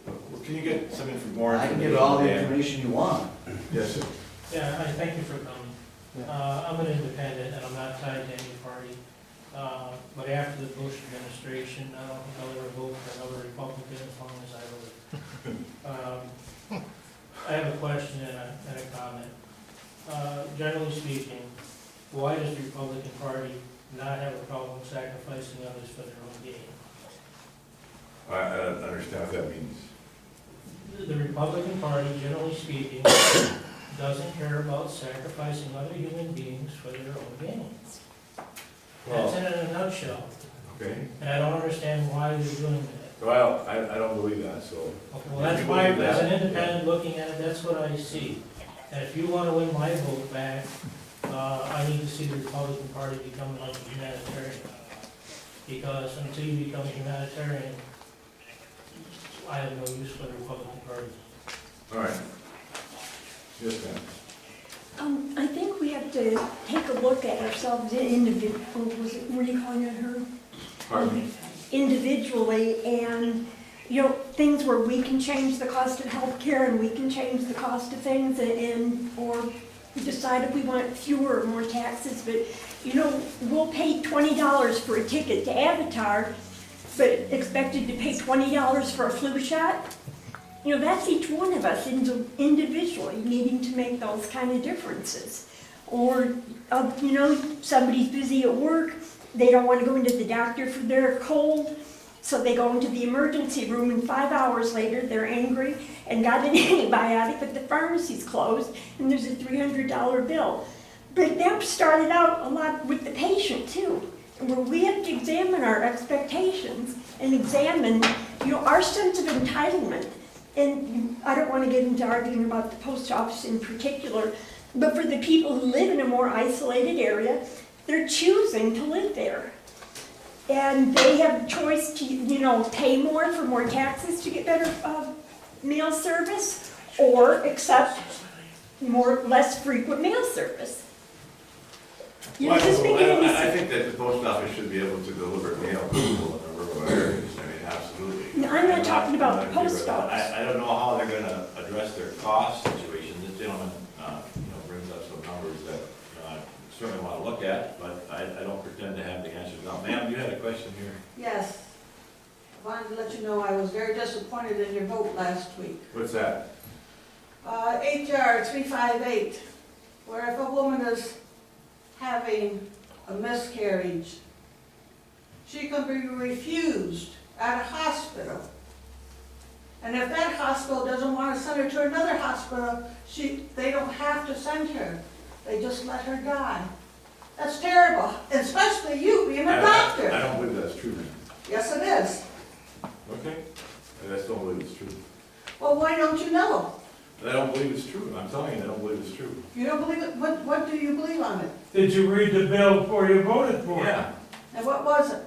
[SPEAKER 1] Well, can you get more information?
[SPEAKER 5] I can give all the information you want.
[SPEAKER 1] Yes, sir.
[SPEAKER 11] Yeah, hi, thank you for coming. I'm an independent and I'm not tied to any party. But after the Bush administration, I don't think I'll ever vote for another Republican as long as I live. I have a question and a comment. Generally speaking, why does the Republican Party not have a problem sacrificing others for their own gain?
[SPEAKER 1] I don't understand what that means.
[SPEAKER 11] The Republican Party, generally speaking, doesn't care about sacrificing other human beings for their own gain. That's it in a nutshell,
[SPEAKER 1] Okay,
[SPEAKER 11] and I don't understand why they're doing that.
[SPEAKER 1] well, I don't believe that, so.
[SPEAKER 11] Okay, well, that's why, as an independent looking at it, that's what I see. And if you want to win my vote back, I need to see the Republican Party become like a humanitarian. Because until you become a humanitarian, I have no use for the Republican Party.
[SPEAKER 1] All right. Yes, ma'am.
[SPEAKER 12] I think we have to take a look at ourselves what are you calling it, her?
[SPEAKER 1] Pardon me?
[SPEAKER 12] Individually, and, things where we can change the cost of healthcare and we can change the cost of things or decide if we want fewer or more taxes, but, we'll pay $20 for a ticket to Avatar, but expected to pay $20 for a flu shot. That's each one of us individually needing to make those kind of differences. Or, somebody's busy at work, they don't want to go into the doctor for their cold, so they go into the emergency room and 5 hours later they're angry and got an antibiotic, but the pharmacy's closed and there's a $300 bill. But that started out a lot with the patient too, where we have to examine our expectations and examine, our sense of entitlement. And I don't want to get into arguing about the post office in particular, But for the people who live in a more isolated area, they're choosing to live there. And they have a choice to, you know, pay more for more taxes to get better mail service, or accept less frequent mail service. You know, just make it any
[SPEAKER 1] I think that the post office should be able to deliver mail to people in the rural areas, I mean, absolutely.
[SPEAKER 12] No, I'm not talking about the
[SPEAKER 1] I'm not
[SPEAKER 12] post
[SPEAKER 1] gonna-
[SPEAKER 12] office.
[SPEAKER 1] I don't know how they're gonna address their cost situation. This gentleman, brings up some numbers that, I certainly wanna look at, but I don't pretend to have the answers now. Ma'am, you had a question here?
[SPEAKER 13] Yes. I wanted to let you know I was very disappointed in your vote last week.
[SPEAKER 1] What's that?
[SPEAKER 13] HR 358, where if a woman is having a miscarriage, she can be refused at a hospital. And if that hospital doesn't want to send her to another hospital, they don't have to send her. They just let her die. That's terrible, especially you being a doctor.
[SPEAKER 1] I don't believe that's true, ma'am.
[SPEAKER 13] Yes, it is.
[SPEAKER 1] Okay? I just don't believe it's true.
[SPEAKER 13] Well, why don't you know?
[SPEAKER 1] I don't believe it's true. I'm telling you, I don't believe it's true.
[SPEAKER 13] You don't believe it? What do you believe on it?
[SPEAKER 4] Did you read the bill before you voted for it?
[SPEAKER 1] Yeah,
[SPEAKER 13] And what was it?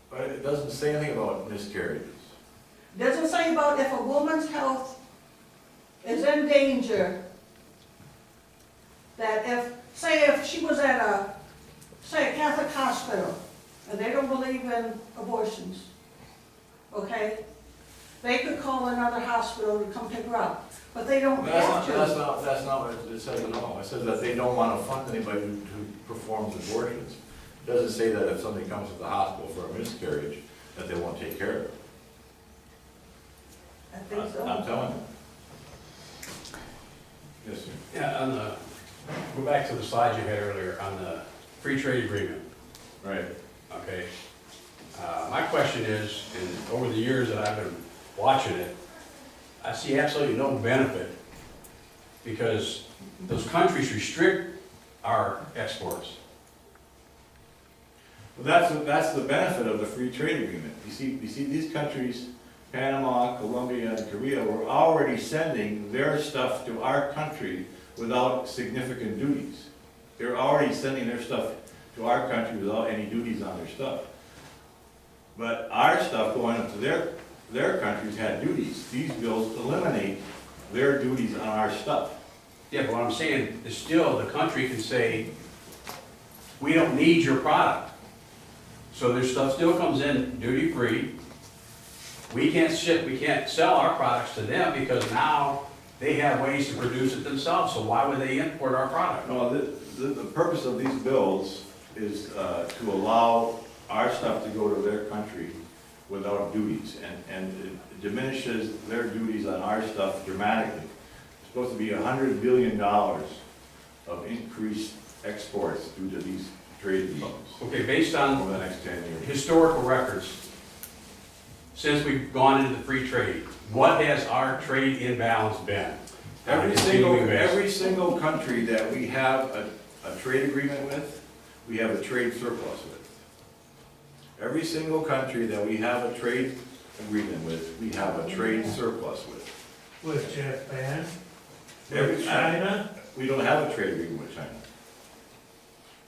[SPEAKER 1] but it doesn't say anything about miscarriages.
[SPEAKER 13] Doesn't say about if a woman's health is in danger, that if she was at a Catholic hospital, and they don't believe in abortions, okay? They could call another hospital to come pick her up, but they don't have to.
[SPEAKER 1] That's not what it says at all. It says that they don't want to fund anybody who performs abortions. It doesn't say that if somebody comes to the hospital for a miscarriage, that they won't take care of it.
[SPEAKER 13] I think so.
[SPEAKER 1] I'm telling you. Yes, sir.
[SPEAKER 3] Yeah, go back to the slide you had earlier on the free trade agreement,
[SPEAKER 1] Right.
[SPEAKER 3] okay? My question is, and over the years that I've been watching it, I see absolutely no benefit, because those countries restrict our exports.
[SPEAKER 1] Well, that's the benefit of the free trade agreement. You see, these countries, Panama, Colombia, and Korea, were already sending their stuff to our country without significant duties. They're already sending their stuff to our country without any duties on their stuff. But our stuff going up to their countries had duties. These bills eliminate their duties on our stuff.
[SPEAKER 3] Yeah, but what I'm saying is still, the country can say, we don't need your product. So their stuff still comes in duty-free. We can't sell our products to them because now they have ways to produce it themselves, so why would they import our product?
[SPEAKER 1] No, the purpose of these bills is to allow our stuff to go to their country without duties, and it diminishes their duties on our stuff dramatically. It's supposed to be $100 billion of increased exports due to these trade agreements
[SPEAKER 3] Okay, based on
[SPEAKER 1] over the next 10 years.
[SPEAKER 3] historical records, since we've gone into the free trade, what has our trade imbalance been?
[SPEAKER 1] Every single country that we have a trade agreement with, we have a trade surplus with. Every single country that we have a trade agreement with, we have a trade surplus with.
[SPEAKER 4] With Japan,
[SPEAKER 1] Every
[SPEAKER 4] with China,
[SPEAKER 1] We don't have a trade agreement with China.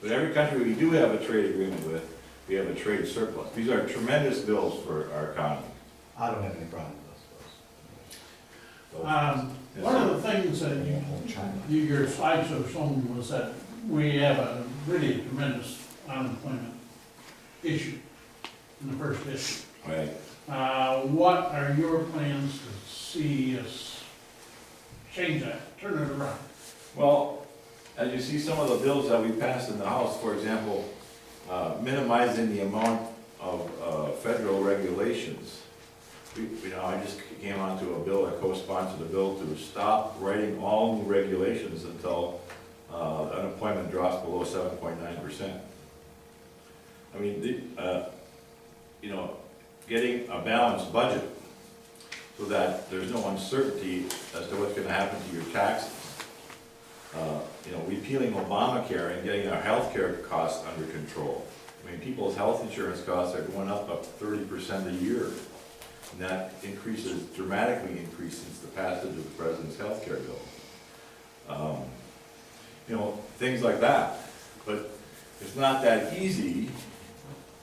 [SPEAKER 1] But every country we do have a trade agreement with, we have a trade surplus. These are tremendous bills for our economy.
[SPEAKER 5] I don't have any problem with
[SPEAKER 1] Yes,
[SPEAKER 10] One
[SPEAKER 1] sir.
[SPEAKER 10] of the things that
[SPEAKER 5] those. China.
[SPEAKER 10] your slideshow shown was that we have a really tremendous unemployment issue in the first issue.
[SPEAKER 1] Right.
[SPEAKER 10] What are your plans to see us change that, turn it around?
[SPEAKER 1] Well, as you see, some of the bills that we passed in the House, for example, minimizing the amount of federal regulations. I just came onto a bill, I co-sponsored a bill to stop writing all new regulations until unemployment drops below 7.9%. I mean, getting a balanced budget so that there's no uncertainty as to what's going to happen to your taxes. Repealing Obamacare and getting our health care costs under control. I mean, people's health insurance costs are going up 30% a year. And that dramatically increased since the passage of the President's health care bill. things like that. But it's not that easy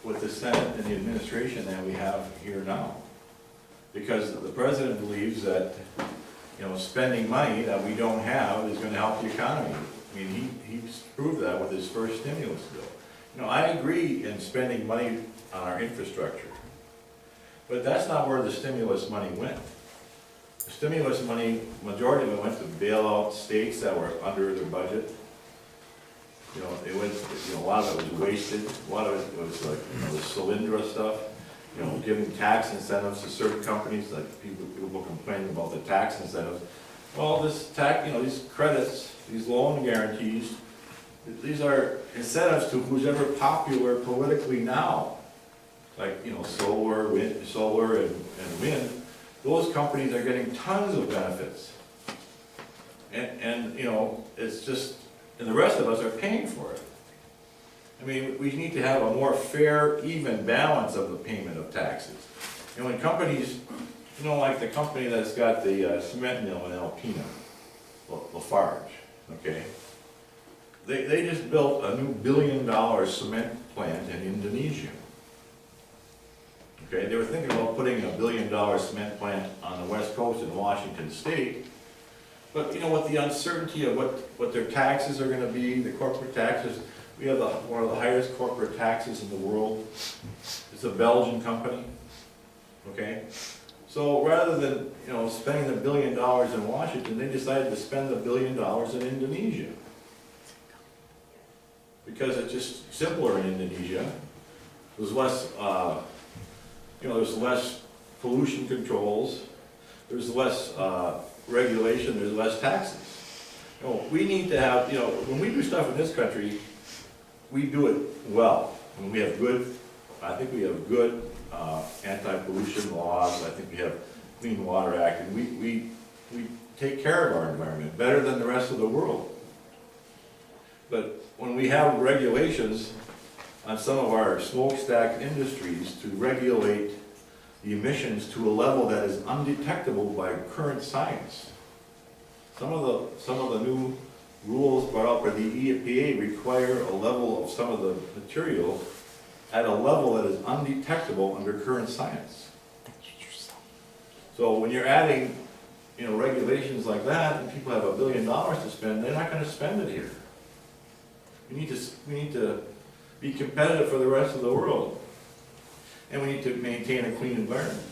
[SPEAKER 1] with the Senate and the administration that we have here now. Because the president believes that, spending money that we don't have is gonna help the economy. I mean, he's proved that with his first stimulus bill. I agree in spending money on our infrastructure, but that's not where the stimulus money went. The stimulus money, majority of it went to bail out states that were under their budget. It went, a lot of it was wasted, a lot of it was like, the Solyndra stuff, giving tax incentives to certain companies, like people complaining about the tax incentives. Well, these credits, these loan guarantees, these are incentives to who's ever popular politically now. Like, solar and wind, those companies are getting tons of benefits. And it's just, and the rest of us are paying for it. I mean, we need to have a more fair, even balance of the payment of taxes. When companies, like the company that's got the cement mill in Alpena, Lafarge, okay? They just built a new $1 billion cement plant in Indonesia. Okay, they were thinking about putting a $1 billion cement plant on the west coast in Washington State. But with the uncertainty of what their taxes are gonna be, the corporate taxes, we have one of the highest corporate taxes in the world. It's a Belgian company, okay? So rather than, spending the $1 billion in Washington, they decided to spend the $1 billion in Indonesia. Because it's just simpler in Indonesia. There's less, there's less pollution controls, there's less regulation, there's less taxes. We need to have, when we do stuff in this country, we do it well. I mean, we have good, I think we have good anti-pollution laws. I think we have Clean Water Act, and we take care of our environment better than the rest of the world. But when we have regulations on some of our smokestack industries to regulate the emissions to a level that is undetectable by current science, some of the new rules brought up by the EPA require a level of some of the material at a level that is undetectable under current science. So when you're adding, regulations like that, and people have $1 billion to spend, they're not going to spend it here. We need to be competitive for the rest of the world, and we need to maintain a clean environment.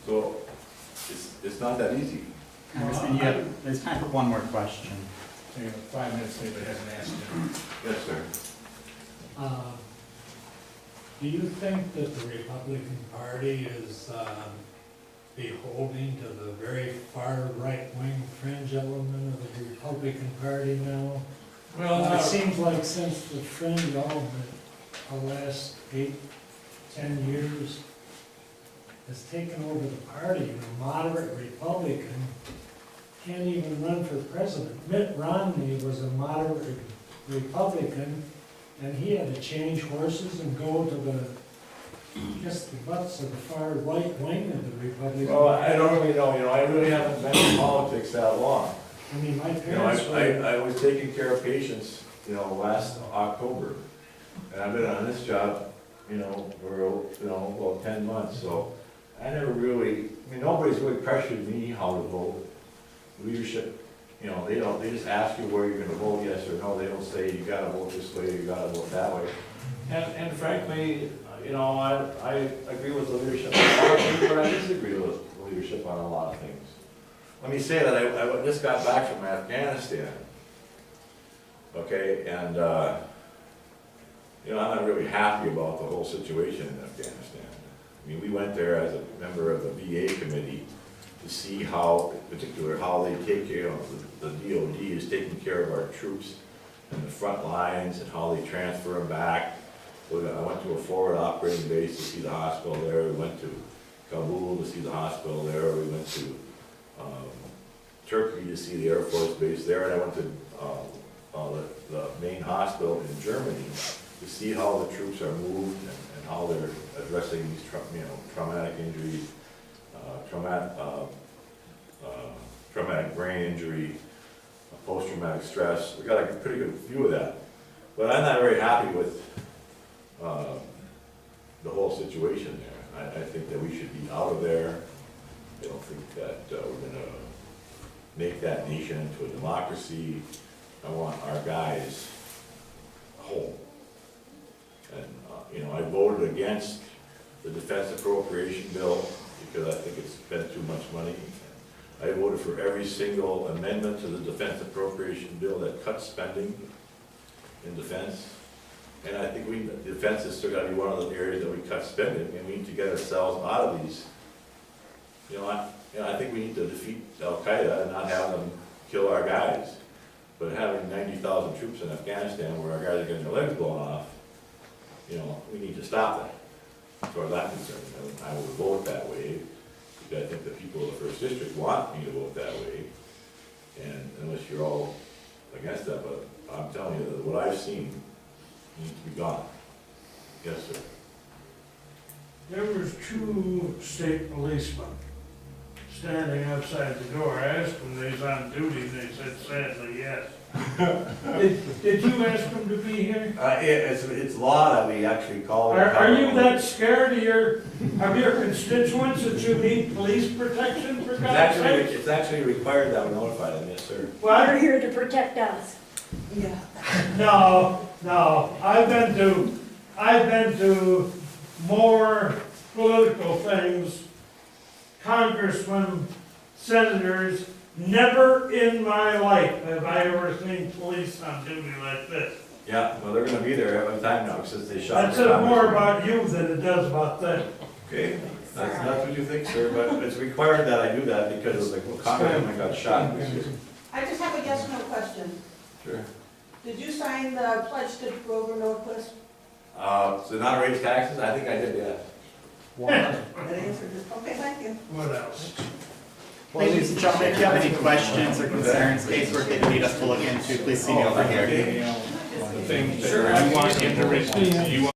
[SPEAKER 1] So it's not that easy.
[SPEAKER 14] Congressman, there's time for one more question.
[SPEAKER 10] So you have 5 minutes, anybody hasn't asked you.
[SPEAKER 1] Yes, sir.
[SPEAKER 15] Do you think that the Republican Party is beholden to the very far right-wing fringe element of the Republican Party now?
[SPEAKER 1] Well,
[SPEAKER 15] It seems like since the fringe element, the last 8, 10 years, has taken over the party, and a moderate Republican can't even run for president. Mitt Romney was a moderate Republican, and he had to change horses and go to the butts of the far right wing of the Republican
[SPEAKER 1] Well,
[SPEAKER 15] Party.
[SPEAKER 1] I don't really know. I really haven't been in politics that long.
[SPEAKER 15] I mean, my parents were...
[SPEAKER 1] I was taking care of patients, last October, and I've been on this job, for, about 10 months, so I never really, nobody's really pressured me how to vote. Leadership, they just ask you where you're gonna vote, yes or no. They don't say you gotta vote this way, you gotta vote that way. And frankly, I agree with the leadership on a lot of things, but I disagree with the leadership on a lot of things. Let me say that I just got back from Afghanistan, okay, and I'm not really happy about the whole situation in Afghanistan. I mean, we went there as a member of the VA committee to see how, in particular, how they take care of, the DOD is taking care of our troops in the front lines and how they transfer them back. So I went to a forward operating base to see the hospital there. We went to Kabul to see the hospital there. We went to Turkey to see the Air Force base there. And I went to the main hospital in Germany to see how the troops are moved and how they're addressing these traumatic injuries, traumatic brain injury, post-traumatic stress. We got a pretty good view of that. But I'm not very happy with the whole situation there. I think that we should be out of there. I don't think that we're gonna make that nation into a democracy. I want our guys home. And, I voted against the defense appropriation bill because I think it's spent too much money. I voted for every single amendment to the defense appropriation bill that cuts spending in defense. And I think defense is still gotta be one of the areas that we cut spending, and we need to get ourselves out of these. I think we need to defeat Al Qaeda and not have them kill our guys. But having 90,000 troops in Afghanistan where our guys are getting their legs blown off, we need to stop that, as far as I'm concerned. I would vote that way, because I think the people of the first district want me to vote that way. And unless you're all against that, but I'm telling you that what I've seen needs to be gone. Yes, sir.
[SPEAKER 4] There was 2 state policemen standing outside the door. I asked them if they was on duty, and they said sadly yes. Did you ask them to be here?
[SPEAKER 1] It's law that we actually call.
[SPEAKER 4] Are you that scared of your constituents that you need police protection for God's sake?
[SPEAKER 1] It's actually required that we notify them, yes, sir.
[SPEAKER 4] What?
[SPEAKER 12] They're here to protect us.
[SPEAKER 13] Yeah.
[SPEAKER 4] No, I've been to more political things, congressmen, senators. Never in my life have I ever seen police on duty like this.
[SPEAKER 1] Yeah, well, they're gonna be there every time now, since they shot.
[SPEAKER 4] That says more about you than it does about them.
[SPEAKER 1] Okay, that's what you think, sir, but it's required that I do that because the congressman got shot this year.
[SPEAKER 13] I just have a yes or no question.
[SPEAKER 1] Sure.
[SPEAKER 13] Did you sign the pledge to Grover Norquist?
[SPEAKER 1] So not raise taxes, I think I did, yeah.
[SPEAKER 13] That answered it. Okay, thank you.
[SPEAKER 4] What else?
[SPEAKER 14] Ladies and gentlemen, if you have any questions or concerns, casework that you need us to look into, please see me over here.
[SPEAKER 8] The thing that you want him to, you want